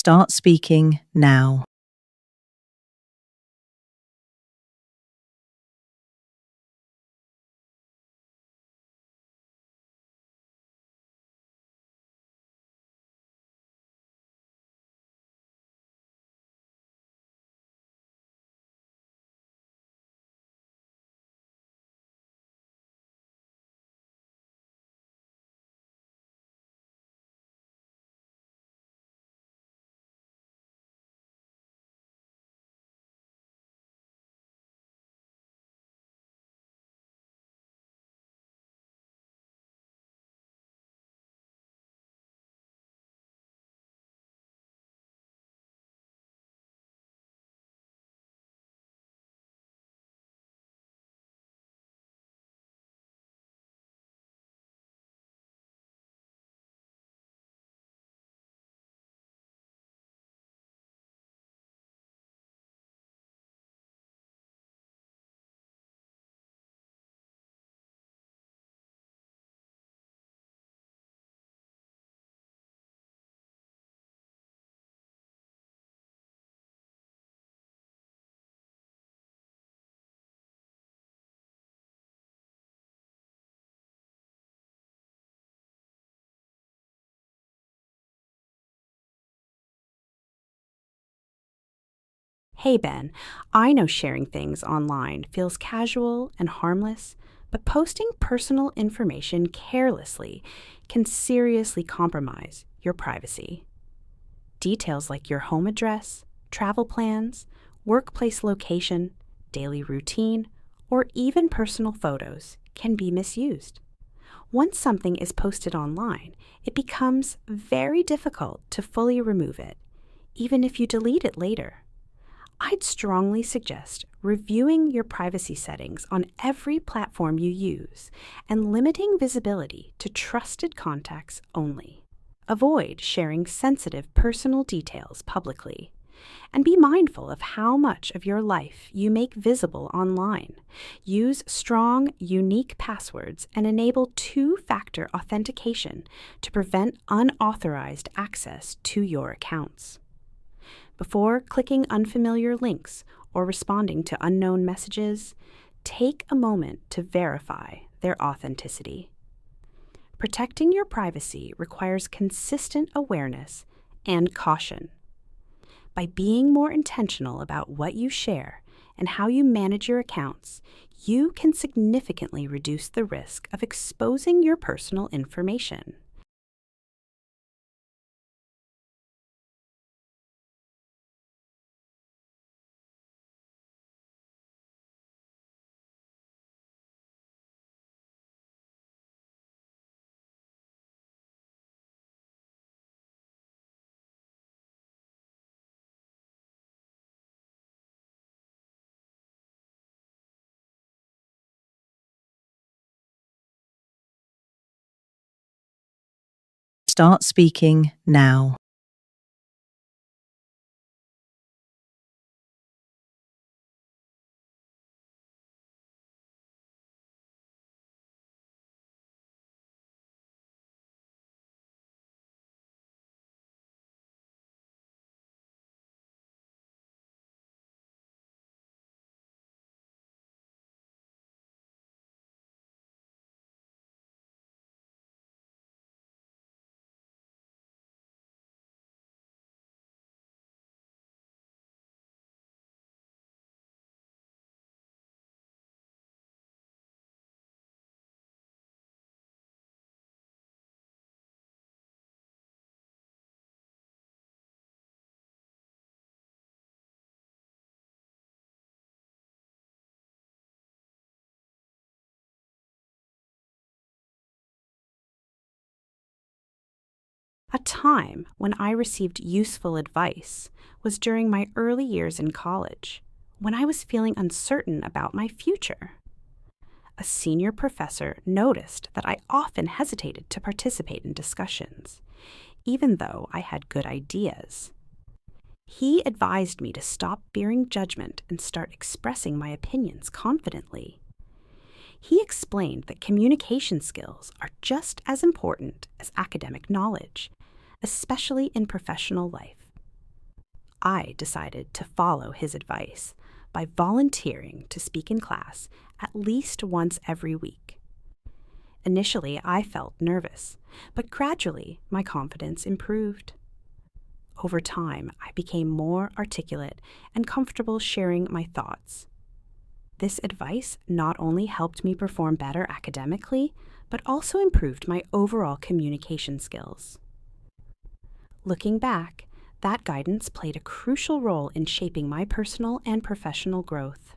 Start speaking now. Hey Ben, I know sharing things online feels casual and harmless, but posting personal information carelessly can seriously compromise your privacy. Details like your home address, travel plans, workplace location, daily routine, or even personal photos can be misused. Once something is posted online, it becomes very difficult to fully remove it, even if you delete it later. I'd strongly suggest reviewing your privacy settings on every platform you use and limiting visibility to trusted contacts only. Avoid sharing sensitive personal details publicly, and be mindful of how much of your life you make visible online. Use strong, unique passwords and enable two-factor authentication to prevent unauthorized access to your accounts. Before clicking unfamiliar links or responding to unknown messages, take a moment to verify their authenticity. Protecting your privacy requires consistent awareness and caution. By being more intentional about what you share and how you manage your accounts, you can significantly reduce the risk of exposing your personal information. Start speaking now. A time when I received useful advice was during my early years in college, when I was feeling uncertain about my future. A senior professor noticed that I often hesitated to participate in discussions, even though I had good ideas. He advised me to stop fearing judgment and start expressing my opinions confidently. He explained that communication skills are just as important as academic knowledge, especially in professional life. I decided to follow his advice by volunteering to speak in class at least once every week. Initially, I felt nervous, but gradually my confidence improved. Over time, I became more articulate and comfortable sharing my thoughts. This advice not only helped me perform better academically, but also improved my overall communication skills. Looking back, that guidance played a crucial role in shaping my personal and professional growth.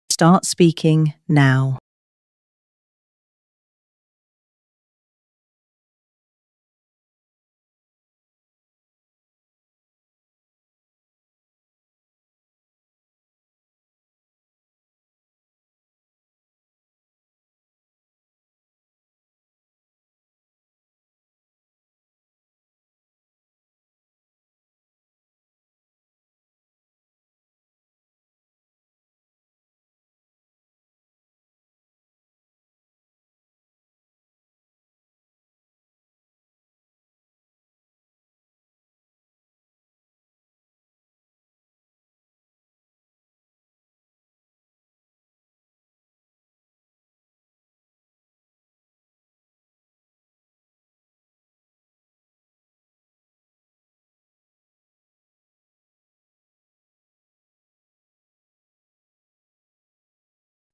Start speaking now.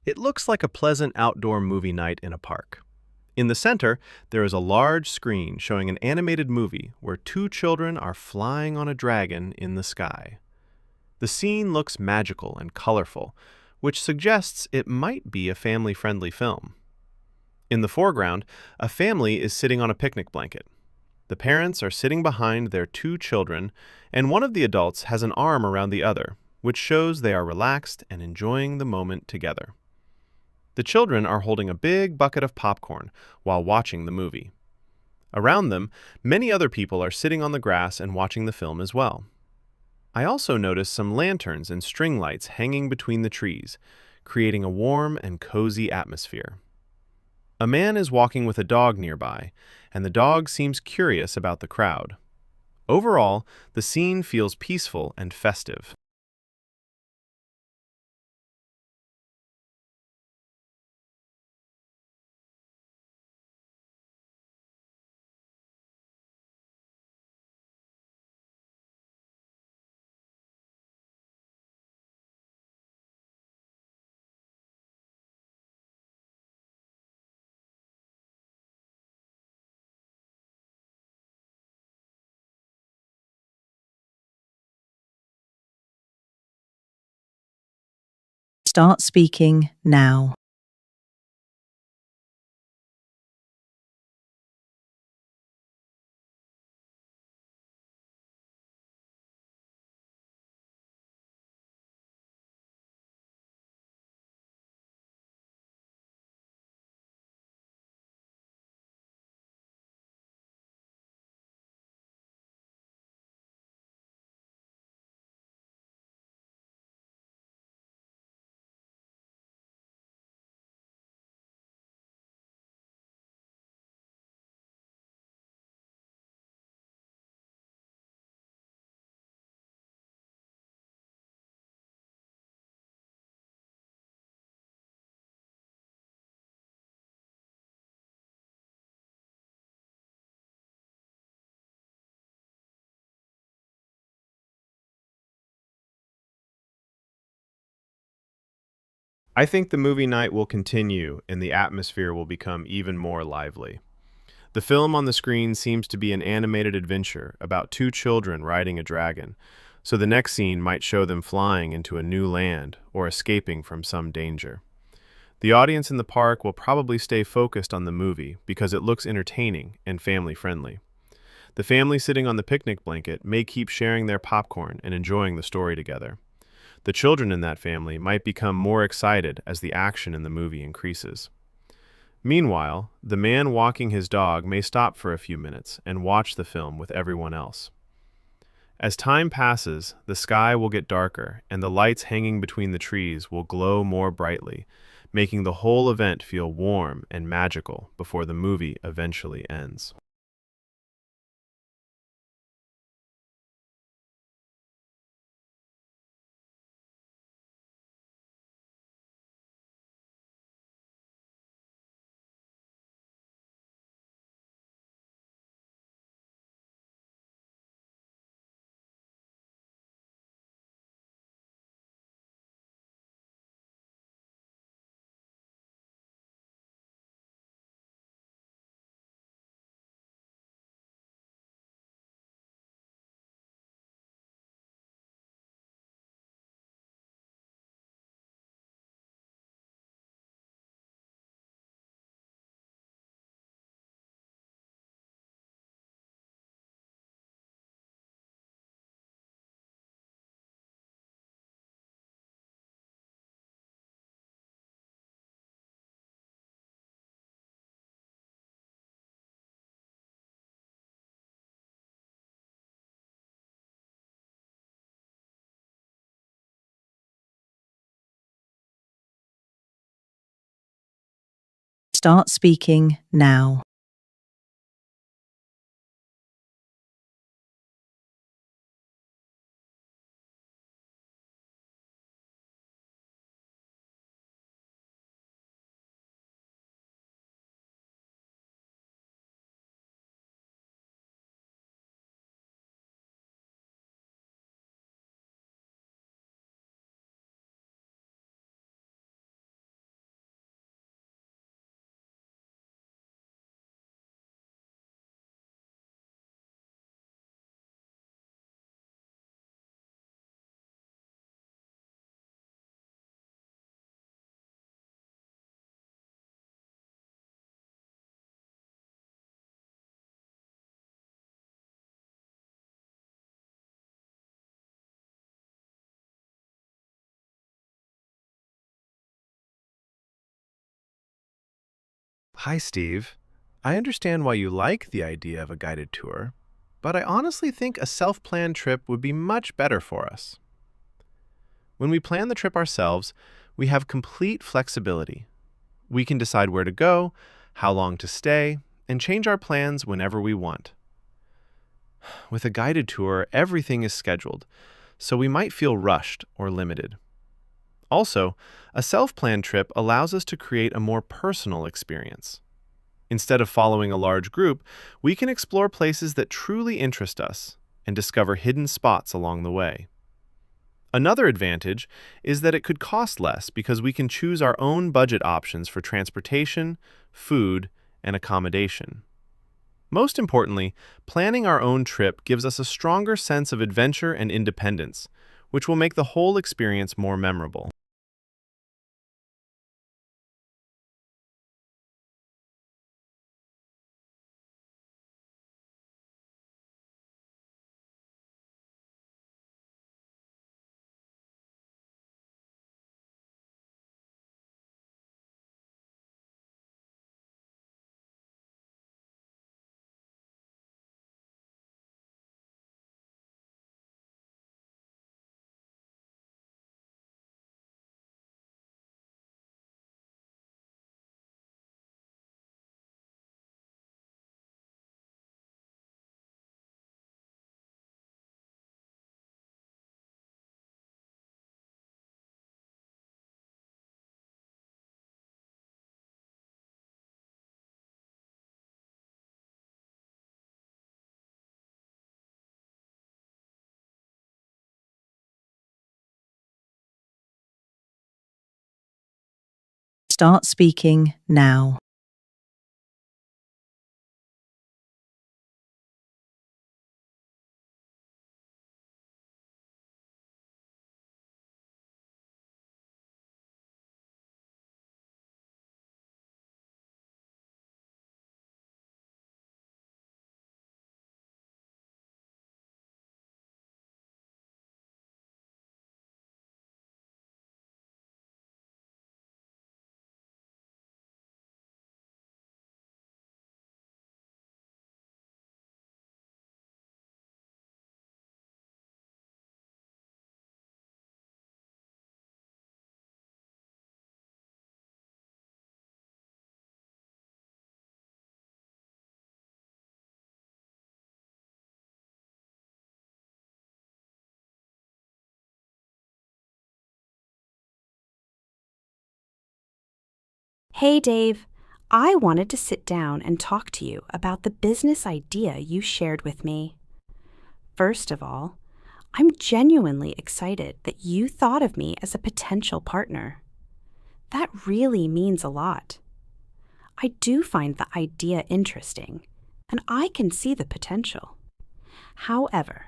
It looks like a pleasant outdoor movie night in a park. In the center, there is a large screen showing an animated movie where two children are flying on a dragon in the sky. The scene looks magical and colorful, which suggests it might be a family-friendly film. In the foreground, a family is sitting on a picnic blanket. The parents are sitting behind their two children, and one of the adults has an arm around the other, which shows they are relaxed and enjoying the moment together. The children are holding a big bucket of popcorn while watching the movie. Around them, many other people are sitting on the grass and watching the film as well. I also notice some lanterns and string lights hanging between the trees, creating a warm and cozy atmosphere. A man is walking with a dog nearby, and the dog seems curious about the crowd. Overall, the scene feels peaceful and festive. Start speaking now. I think the movie night will continue and the atmosphere will become even more lively. The film on the screen seems to be an animated adventure about two children riding a dragon, so the next scene might show them flying into a new land or escaping from some danger. The audience in the park will probably stay focused on the movie because it looks entertaining and family-friendly. The family sitting on the picnic blanket may keep sharing their popcorn and enjoying the story together. The children in that family might become more excited as the action in the movie increases. Meanwhile, the man walking his dog may stop for a few minutes and watch the film with everyone else. As time passes, the sky will get darker and the lights hanging between the trees will glow more brightly, making the whole event feel warm and magical before the movie eventually ends. Start speaking now. Hi, Steve. I understand why you like the idea of a guided tour, but I honestly think a self-planned trip would be much better for us. When we plan the trip ourselves, we have complete flexibility. We can decide where to go, how long to stay, and change our plans whenever we want. With a guided tour, everything is scheduled, so we might feel rushed or limited. Also, a self-planned trip allows us to create a more personal experience. Instead of following a large group, we can explore places that truly interest us and discover hidden spots along the way. Another advantage is that it could cost less because we can choose our own budget options for transportation, food, and accommodation. Most importantly, planning our own trip gives us a stronger sense of adventure and independence, which will make the whole experience more memorable. Start speaking now. Hey, Dave. I wanted to sit down and talk to you about the business idea you shared with me. First of all, I'm genuinely excited that you thought of me as a potential partner. That really means a lot. I do find the idea interesting, and I can see the potential. However,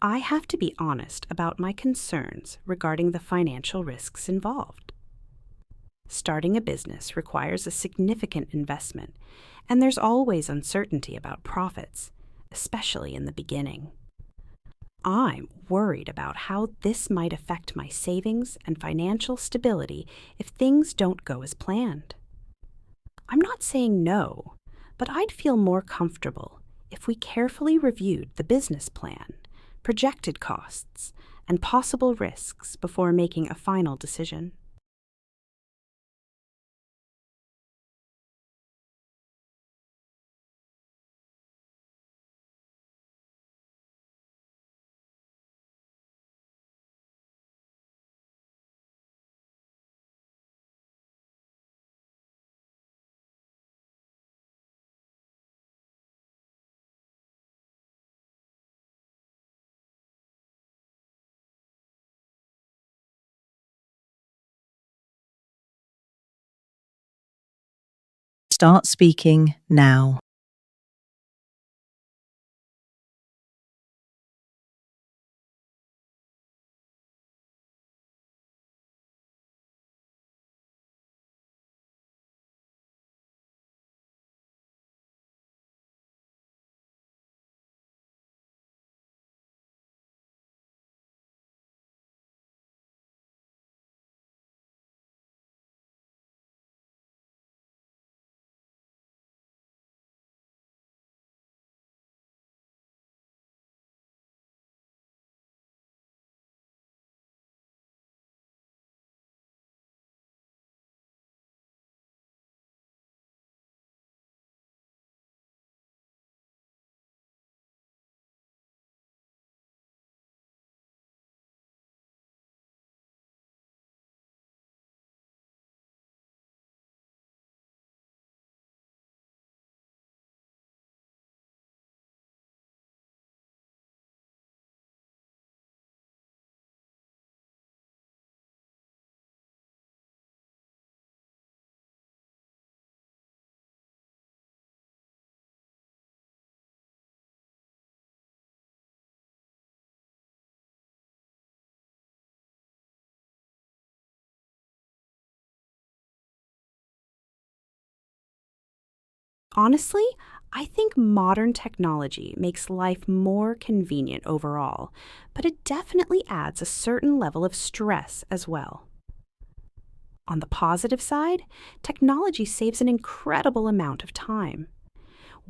I have to be honest about my concerns regarding the financial risks involved. Starting a business requires a significant investment, and there's always uncertainty about profits, especially in the beginning. I'm worried about how this might affect my savings and financial stability if things don't go as planned. I'm not saying no, but I'd feel more comfortable if we carefully reviewed the business plan, projected costs, and possible risks before making a final decision. Start speaking now. Honestly, I think modern technology makes life more convenient overall, but it definitely adds a certain level of stress as well. On the positive side, technology saves an incredible amount of time.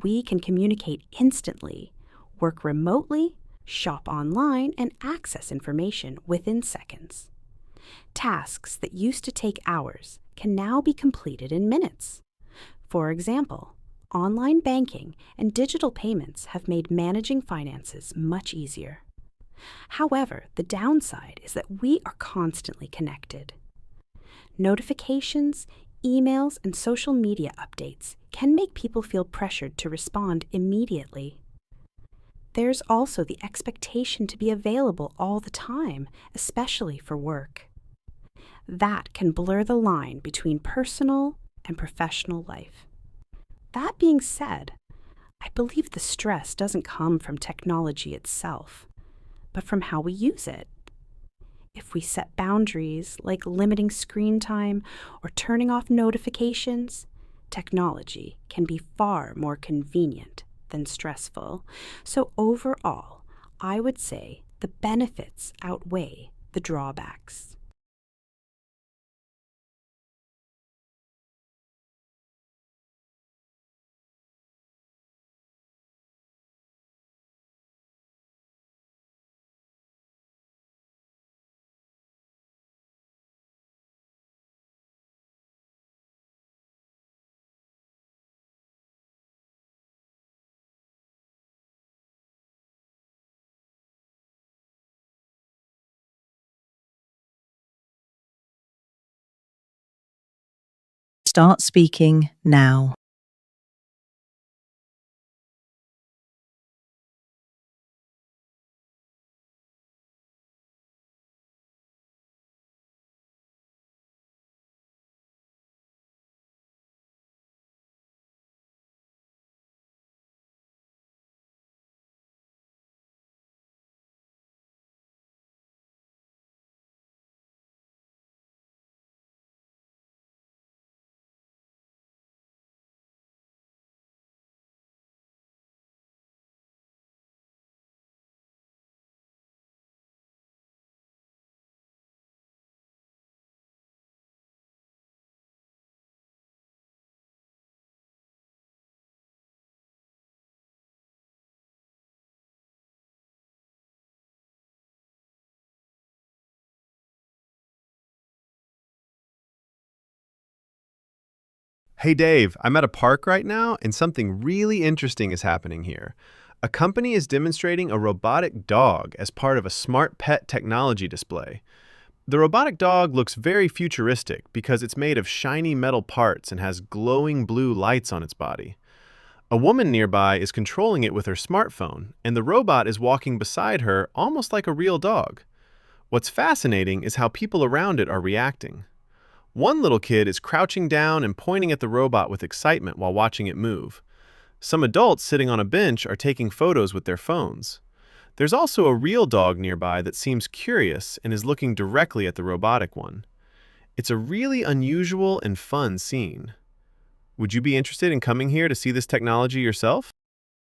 We can communicate instantly, work remotely, shop online, and access information within seconds. Tasks that used to take hours can now be completed in minutes. For example, online banking and digital payments have made managing finances much easier. However, the downside is that we are constantly connected. Notifications, emails, and social media updates can make people feel pressured to respond immediately. There's also the expectation to be available all the time, especially for work. That can blur the line between personal and professional life. That being said, I believe the stress doesn't come from technology itself, but from how we use it. If we set boundaries like limiting screen time or turning off notifications, technology can be far more convenient than stressful. So overall, I would say the benefits outweigh the drawbacks. Start speaking now. Hey Dave, I'm at a park right now and something really interesting is happening here. A company is demonstrating a robotic dog as part of a smart pet technology display. The robotic dog looks very futuristic because it's made of shiny metal parts and has glowing blue lights on its body. A woman nearby is controlling it with her smartphone, and the robot is walking beside her almost like a real dog. What's fascinating is how people around it are reacting. One little kid is crouching down and pointing at the robot with excitement while watching it move. Some adults sitting on a bench are taking photos with their phones. There's also a real dog nearby that seems curious and is looking directly at the robotic one. It's a really unusual and fun scene. Would you be interested in coming here to see this technology yourself?